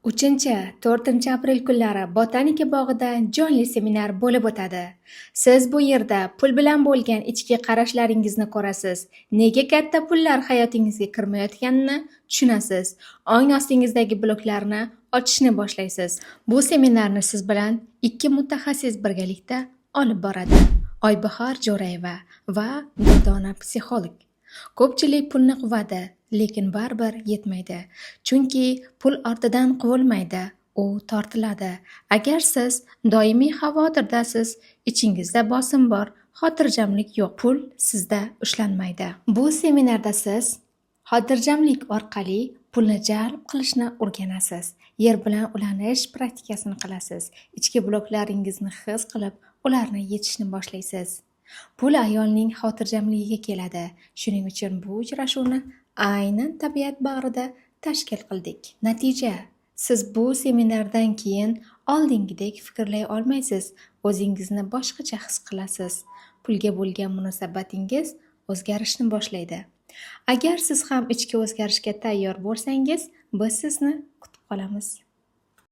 3-4 aprel kunlari Botanika bog'ida jonli seminar bo'lib o'tadi. Siz bu yerda pul bilan bo'lgan ichki qarashlaringizni ko'rasiz. Nega katta pullar hayotingizga kirmayotganini tushunasiz. Ong ostingizdagi bloklarni ochishni boshlaysiz. Bu seminarni siz bilan 2 mutaxassis birgalikda olib boradi. Oybahor Jo'rayeva va Durdona psixolog. Ko'pchilik pulni quvadi, lekin baribir yetmaydi. Chunki pul ortidan quvilmaydi, u tortiladi. Agar siz doimiy xavotirdasiz, ichingizda bosim bor, xotirjamlik yo'q, pul sizda ushlanmaydi. Bu seminarda siz xotirjamlik orqali pulni jalb qilishni o'rganasiz. Yer bilan ulanish praktikasini qilasiz. Ichki bloklaringizni his qilib, ularni yechishni boshlaysiz. Pul ayolning xotirjamligiga keladi. Shuning uchun bu uchrashuvni aynan tabiat bag'rida tashkil qildik. Natija: siz bu seminardan keyin oldingidek fikrlay olmaysiz. O'zingizni boshqacha his qilasiz. Pulga bo'lgan munosabatingiz o'zgarishni boshlaydi. Agar siz ham ichki o'zgarishga tayyor bo'lsangiz, biz sizni kutib qolamiz.